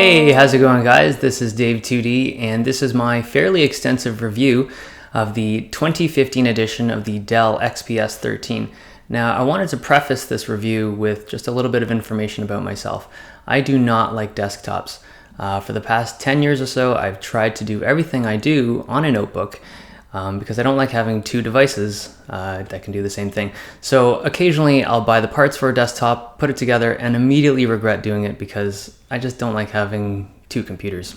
Hey, how's it going, guys? This is Dave 2D, and this is my fairly extensive review of the 2015 edition of the Dell XPS 13. Now, I wanted to preface this review with just a little bit of information about myself. I do not like desktops. For the past 10 years or so, I've tried to do everything I do on a notebook because I don't like having two devices that can do the same thing. So occasionally I'll buy the parts for a desktop, put it together, and immediately regret doing it because I just don't like having two computers.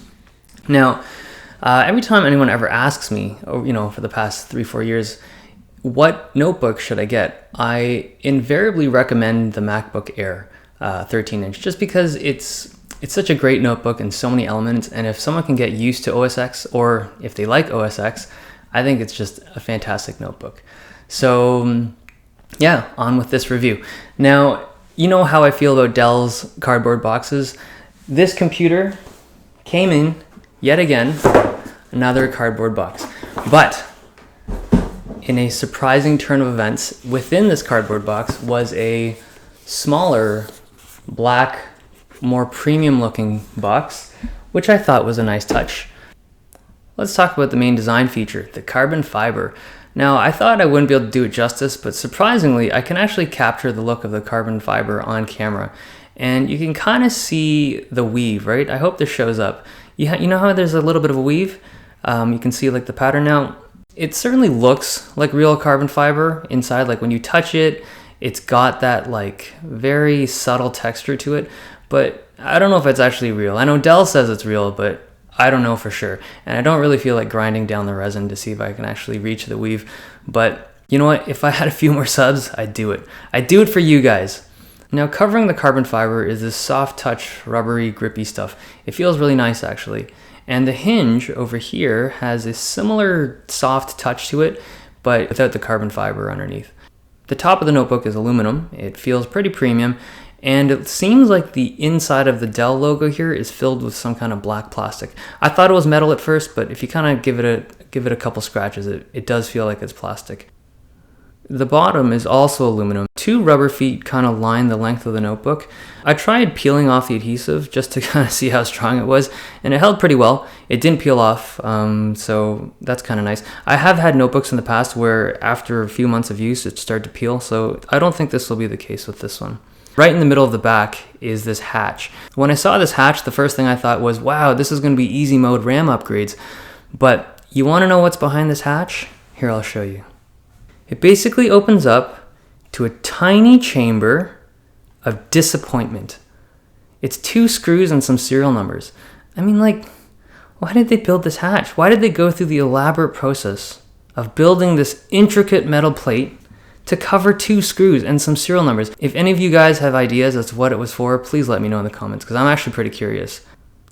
Now, every time anyone ever asks me, for the past 3-4 years, what notebook should I get? I invariably recommend the Macbook Air 13-inch just because it's such a great notebook in so many elements, and if someone can get used to OS X, or if they like OS X, I think it's just a fantastic notebook. So yeah, on with this review. Now, you know how I feel about Dell's cardboard boxes. This computer came in, yet again, another cardboard box. But in a surprising turn of events, within this cardboard box was a smaller, black, more premium looking box, which I thought was a nice touch. Let's talk about the main design feature, the carbon fiber. Now, I thought I wouldn't be able to do it justice, but surprisingly, I can actually capture the look of the carbon fiber on camera. And you can kind of see the weave, right? I hope this shows up. You know how there's a little bit of a weave? You can see like the pattern now. It certainly looks like real carbon fiber inside. Like when you touch it, it's got that like very subtle texture to it, but I don't know if it's actually real. I know Dell says it's real, but I don't know for sure. And I don't really feel like grinding down the resin to see if I can actually reach the weave. But you know what? If I had a few more subs, I'd do it. I'd do it for you guys. Now, covering the carbon fiber is this soft touch, rubbery, grippy stuff. It feels really nice, actually. And the hinge over here has a similar soft touch to it, but without the carbon fiber underneath. The top of the notebook is aluminum. It feels pretty premium. And it seems like the inside of the Dell logo here is filled with some kind of black plastic. I thought it was metal at first, but if you kind of give it a couple scratches, it does feel like it's plastic. The bottom is also aluminum. 2 rubber feet kind of line the length of the notebook. I tried peeling off the adhesive just to kind of see how strong it was, and it held pretty well. It didn't peel off, so that's kind of nice. I have had notebooks in the past where after a few months of use, it started to peel, so I don't think this will be the case with this one. Right in the middle of the back is this hatch. When I saw this hatch, the first thing I thought was, wow, this is going to be easy mode RAM upgrades. But you want to know what's behind this hatch? Here, I'll show you. It basically opens up to a tiny chamber of disappointment. It's 2 screws and some serial numbers. I mean, like, why did they build this hatch? Why did they go through the elaborate process of building this intricate metal plate to cover 2 screws and some serial numbers? If any of you guys have ideas as to what it was for, please let me know in the comments, because I'm actually pretty curious.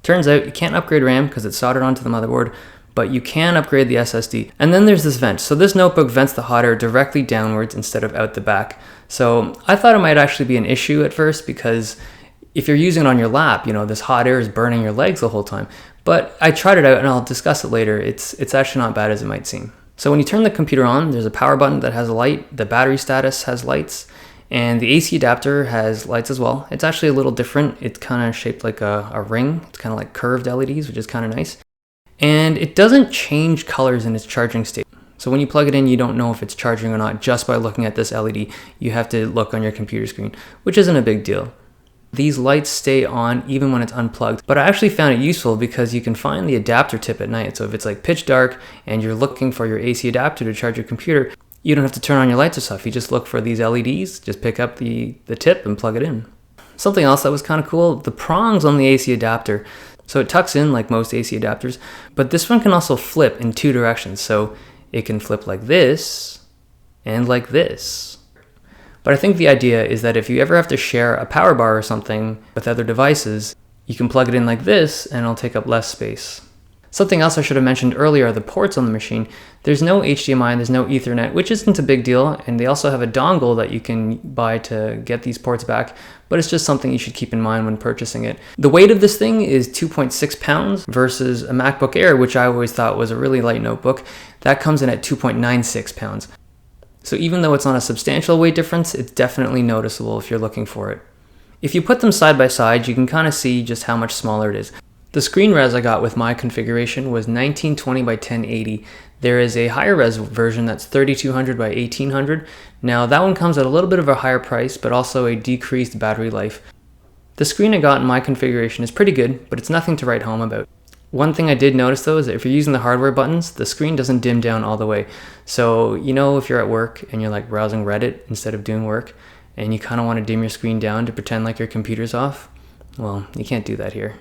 Turns out you can't upgrade RAM because it's soldered onto the motherboard, but you can upgrade the SSD. And then there's this vent. So this notebook vents the hot air directly downwards instead of out the back. So I thought it might actually be an issue at first, because if you're using it on your lap, this hot air is burning your legs the whole time. But I tried it out, and I'll discuss it later. It's actually not bad as it might seem. So when you turn the computer on, there's a power button that has a light, the battery status has lights, and the AC adapter has lights as well. It's actually a little different. It's kind of shaped like a ring. It's kind of like curved LEDs, which is kind of nice. And it doesn't change colors in its charging state. So when you plug it in, you don't know if it's charging or not just by looking at this LED. You have to look on your computer screen, which isn't a big deal. These lights stay on even when it's unplugged, but I actually found it useful because you can find the adapter tip at night. So if it's like pitch dark and you're looking for your AC adapter to charge your computer, you don't have to turn on your lights or stuff. You just look for these LEDs, just pick up the tip and plug it in. Something else that was kind of cool, the prongs on the AC adapter. So it tucks in like most AC adapters, but this one can also flip in 2 directions. So it can flip like this and like this. But I think the idea is that if you ever have to share a power bar or something with other devices, you can plug it in like this and it'll take up less space. Something else I should have mentioned earlier are the ports on the machine. There's no HDMI, there's no Ethernet, which isn't a big deal, and they also have a dongle that you can buy to get these ports back, but it's just something you should keep in mind when purchasing it. The weight of this thing is 2.6 pounds versus a MacBook Air, which I always thought was a really light notebook. That comes in at 2.96 pounds. So even though it's not a substantial weight difference, it's definitely noticeable if you're looking for it. If you put them side by side, you can kind of see just how much smaller it is. The screen res I got with my configuration was 1920 by 1080. There is a higher res version that's 3200 by 1800. Now that one comes at a little bit of a higher price, but also a decreased battery life. The screen I got in my configuration is pretty good, but it's nothing to write home about. One thing I did notice though is that if you're using the hardware buttons, the screen doesn't dim down all the way. So if you're at work and you're like browsing Reddit instead of doing work, and you kind of want to dim your screen down to pretend like your computer's off, well, you can't do that here.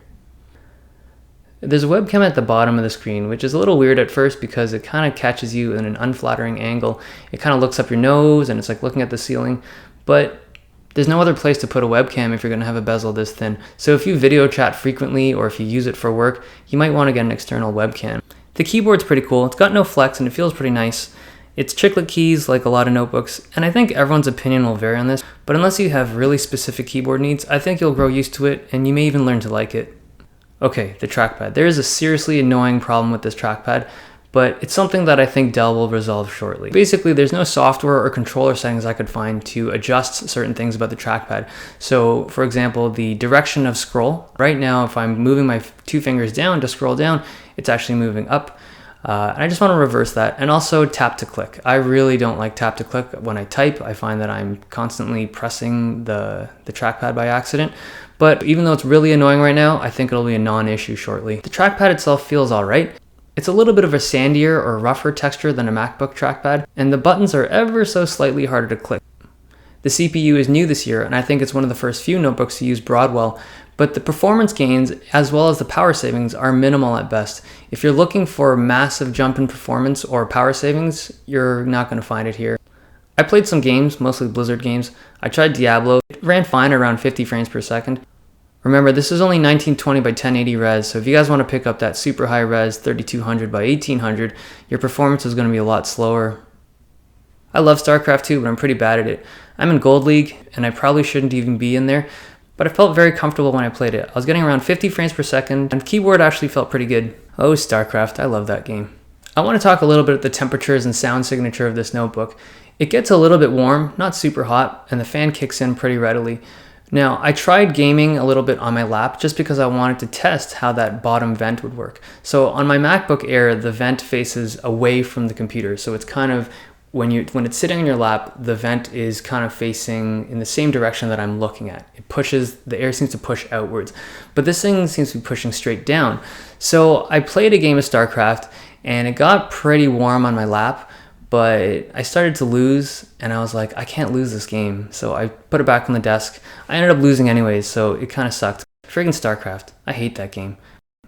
There's a webcam at the bottom of the screen, which is a little weird at first because it kind of catches you in an unflattering angle. It kind of looks up your nose and it's like looking at the ceiling, but there's no other place to put a webcam if you're going to have a bezel this thin. So if you video chat frequently or if you use it for work, you might want to get an external webcam. The keyboard's pretty cool. It's got no flex and it feels pretty nice. It's chiclet keys like a lot of notebooks, and I think everyone's opinion will vary on this, but unless you have really specific keyboard needs, I think you'll grow used to it and you may even learn to like it. Okay, the trackpad. There is a seriously annoying problem with this trackpad, but it's something that I think Dell will resolve shortly. Basically, there's no software or controller settings I could find to adjust certain things about the trackpad. So, for example, the direction of scroll. Right now, if I'm moving my two fingers down to scroll down, it's actually moving up. And I just want to reverse that. And also tap to click. I really don't like tap to click when I type. I find that I'm constantly pressing the trackpad by accident. But even though it's really annoying right now, I think it'll be a non-issue shortly. The trackpad itself feels alright. It's a little bit of a sandier or rougher texture than a MacBook trackpad, and the buttons are ever so slightly harder to click. The CPU is new this year, and I think it's one of the first few notebooks to use Broadwell, but the performance gains as well as the power savings are minimal at best. If you're looking for a massive jump in performance or power savings, you're not going to find it here. I played some games, mostly Blizzard games. I tried Diablo. It ran fine around 50 frames per second. Remember, this is only 1920 by 1080 res, so if you guys want to pick up that super high res 3200 by 1800, your performance is going to be a lot slower. I love StarCraft 2, but I'm pretty bad at it. I'm in Gold League, and I probably shouldn't even be in there, but I felt very comfortable when I played it. I was getting around 50 frames per second, and the keyboard actually felt pretty good. Oh, StarCraft, I love that game. I want to talk a little bit about the temperatures and sound signature of this notebook. It gets a little bit warm, not super hot, and the fan kicks in pretty readily. Now, I tried gaming a little bit on my lap just because I wanted to test how that bottom vent would work. So on my Macbook Air, the vent faces away from the computer. So it's kind of, when it's sitting on your lap, the vent is kind of facing in the same direction that I'm looking at. The air seems to push outwards. But this thing seems to be pushing straight down. So I played a game of StarCraft and it got pretty warm on my lap. But I started to lose, and I was like, I can't lose this game. So I put it back on the desk. I ended up losing anyways, so it kind of sucked. Friggin' StarCraft. I hate that game.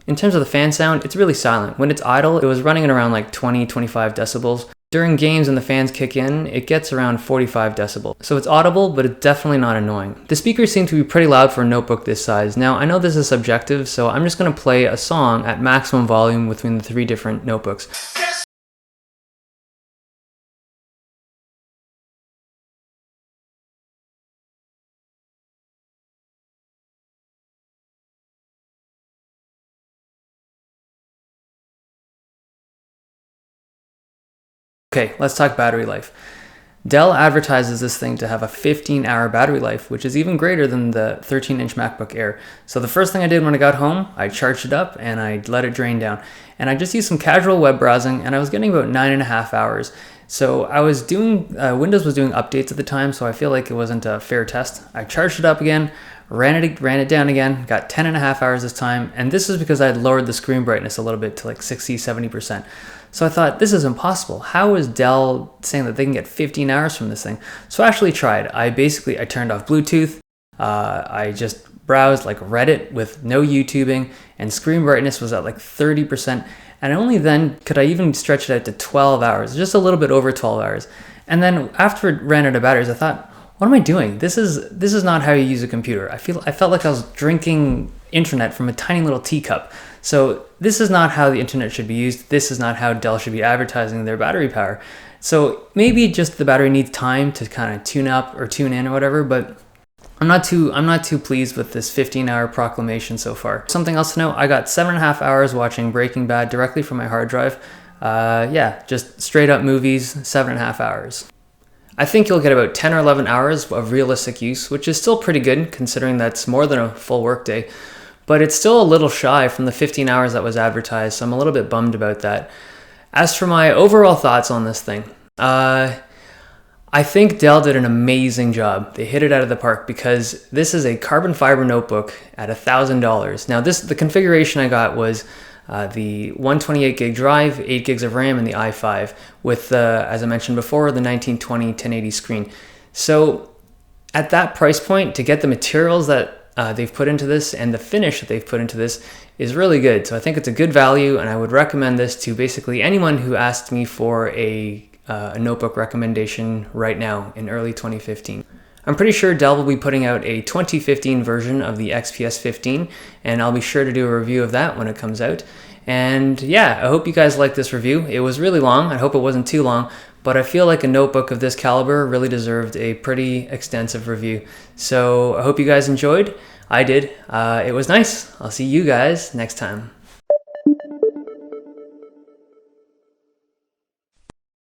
In terms of the fan sound, it's really silent. When it's idle, it was running at around like 20, 25 decibels. During games and the fans kick in, it gets around 45 decibels. So it's audible, but it's definitely not annoying. The speakers seem to be pretty loud for a notebook this size. Now, I know this is subjective, so I'm just going to play a song at maximum volume between the three different notebooks. Okay, let's talk battery life. Dell advertises this thing to have a 15-hour battery life, which is even greater than the 13-inch MacBook Air. So the first thing I did when I got home, I charged it up and I let it drain down. And I just used some casual web browsing and I was getting about 9.5 hours. So I was doing, Windows was doing updates at the time, so I feel like it wasn't a fair test. I charged it up again, ran it down again, got 10.5 hours this time, and this is because I had lowered the screen brightness a little bit to like 60, 70%. So I thought, this is impossible. How is Dell saying that they can get 15 hours from this thing? So I actually tried. I turned off Bluetooth. I just browsed like Reddit with no YouTubing, and screen brightness was at like 30%. And only then could I even stretch it out to 12 hours, just a little bit over 12 hours. And then after it ran out of batteries, I thought, what am I doing? This is not how you use a computer. I felt like I was drinking internet from a tiny little teacup. So this is not how the internet should be used. This is not how Dell should be advertising their battery power. So maybe just the battery needs time to kind of tune up or tune in or whatever, but I'm not too pleased with this 15-hour proclamation so far. Something else to know, I got 7.5 hours watching Breaking Bad directly from my hard drive. Yeah, just straight up movies, 7.5 hours. I think you'll get about 10 or 11 hours of realistic use, which is still pretty good considering that's more than a full workday, but it's still a little shy from the 15 hours that was advertised, so I'm a little bit bummed about that. As for my overall thoughts on this thing, I think Dell did an amazing job. They hit it out of the park because this is a carbon fiber notebook at $1,000. Now the configuration I got was the 128 gig drive, 8 gigs of RAM, and the i5 with, as I mentioned before, the 1920 1080 screen. So at that price point, to get the materials that they've put into this and the finish that they've put into this is really good. So I think it's a good value, and I would recommend this to basically anyone who asked me for a notebook recommendation right now in early 2015. I'm pretty sure Dell will be putting out a 2015 version of the XPS 15, and I'll be sure to do a review of that when it comes out. And yeah, I hope you guys liked this review. It was really long. I hope it wasn't too long, but I feel like a notebook of this caliber really deserved a pretty extensive review. So I hope you guys enjoyed. I did. It was nice. I'll see you guys next time.